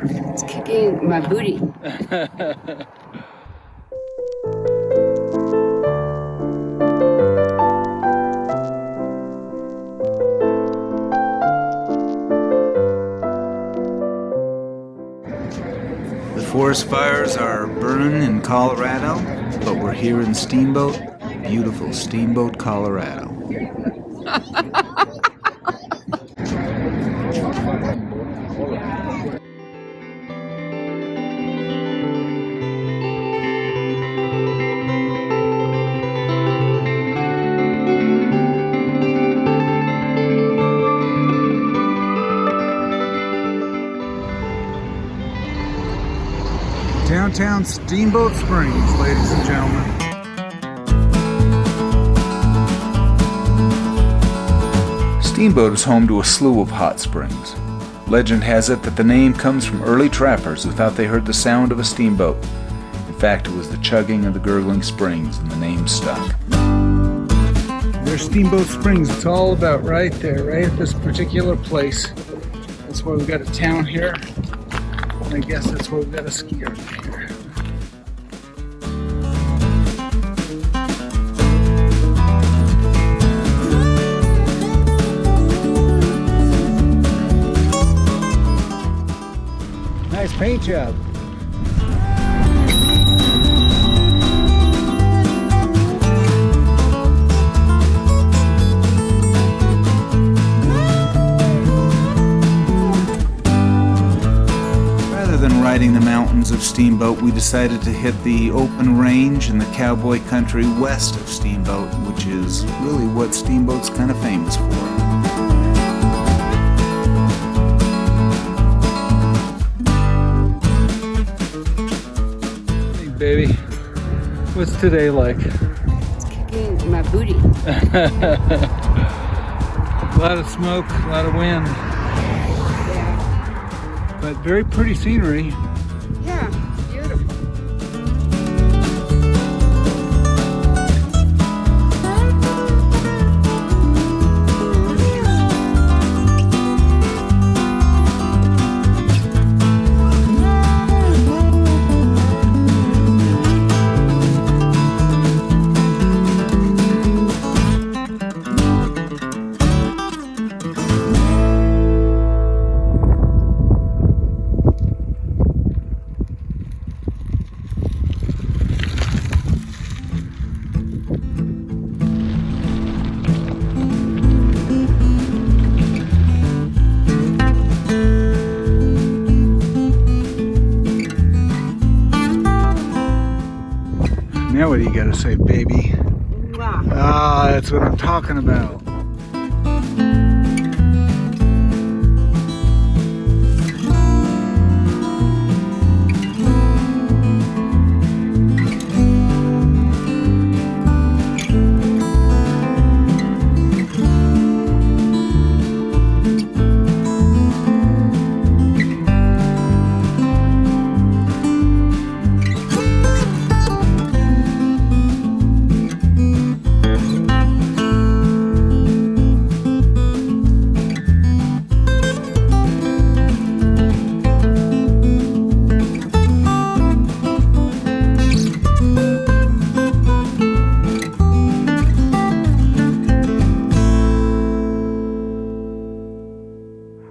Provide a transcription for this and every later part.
It's kicking my booty. The forest fires are burning in Colorado, but we're here in Steamboat, beautiful Steamboat, Colorado. Downtown Steamboat Springs, ladies and gentlemen. Steamboat is home to a slew of hot springs. Legend has it that the name comes from early trappers who thought they heard the sound of a steamboat. In fact, it was the chugging of the gurgling springs, and the name stuck. There's Steamboat Springs. It's all about right there, right at this particular place. That's why we've got a town here. I guess that's where we've got a skier here. Nice paint job. Riding the mountains of Steamboat, we decided to hit the open range in the cowboy country west of Steamboat, which is really what Steamboat's kind of famous for. Hey baby, what's today like? It's kicking my booty. A lot of smoke, a lot of wind. But very pretty scenery. Yeah, beautiful. Now what do you gotta say, baby? Wow. Ah, that's what I'm talking about.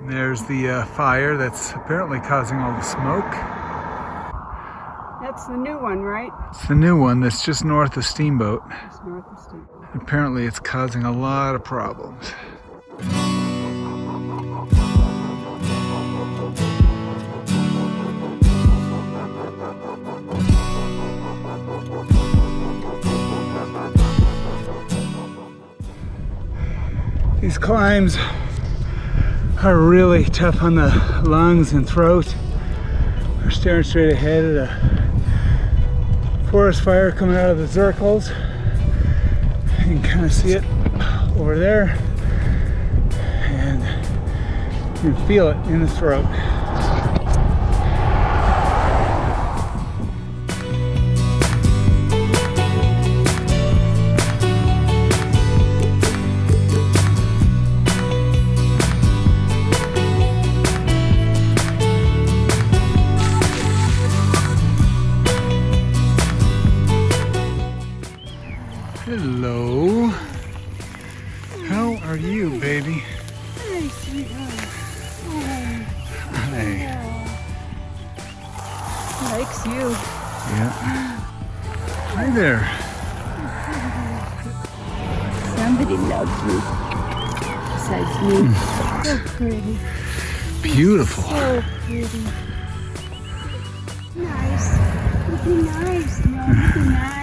There's the fire that's apparently causing all the smoke. That's the new one, right? It's the new one that's just north of Steamboat. It's north of Steamboat. Apparently it's causing a lot of problems. These climbs are really tough on the lungs and throat. We're staring straight ahead at a forest fire coming out of the circles. You can kind of see it over there, and you can feel it in the throat. Hello. How are you, baby? Hi, sweetheart. Hi. He likes you. Yeah. Hi there. Somebody loves you. Besides me. So pretty. Beautiful. So pretty. Nice. Be nice. No, be nice.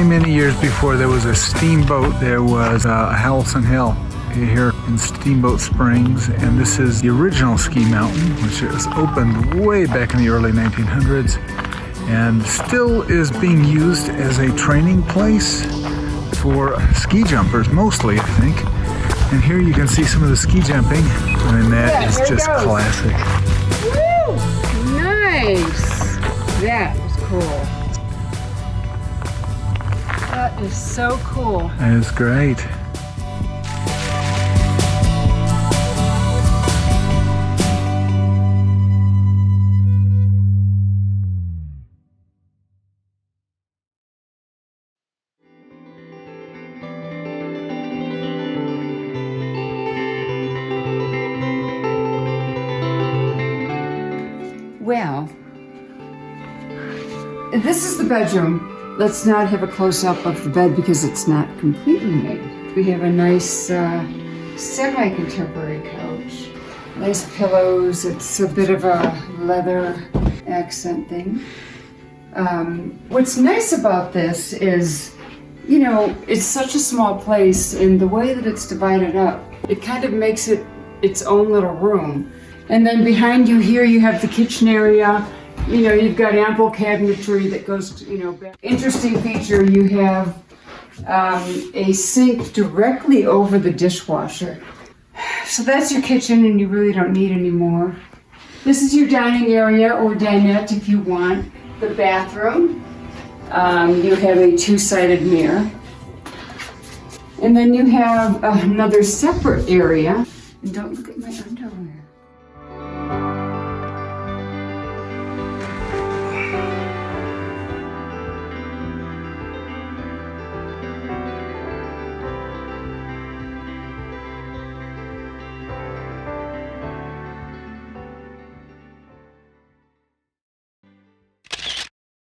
Many years before there was a steamboat, there was a house in hell here in Steamboat Springs, and this is the original ski mountain, which was opened way back in the early 1900s and still is being used as a training place for ski jumpers, mostly, I think. And here you can see some of the ski jumping, and that is just classic. Woo! Nice. That was cool. That is so cool. That is great. Well, this is the bedroom. Let's not have a close-up of the bed because it's not completely made. We have a nice semi-contemporary couch. Nice pillows. It's a bit of a leather accent thing. What's nice about this is, you know, it's such a small place, and the way that it's divided up, it kind of makes it its own little room. And then behind you here, you have the kitchen area. You know, you've got ample cabinetry that goes, you know, back. Interesting feature, you have a sink directly over the dishwasher. So that's your kitchen, and you really don't need any more. This is your dining area, or dinette if you want. The bathroom. You have a two-sided mirror. And then you have another separate area. And don't look at my underwear.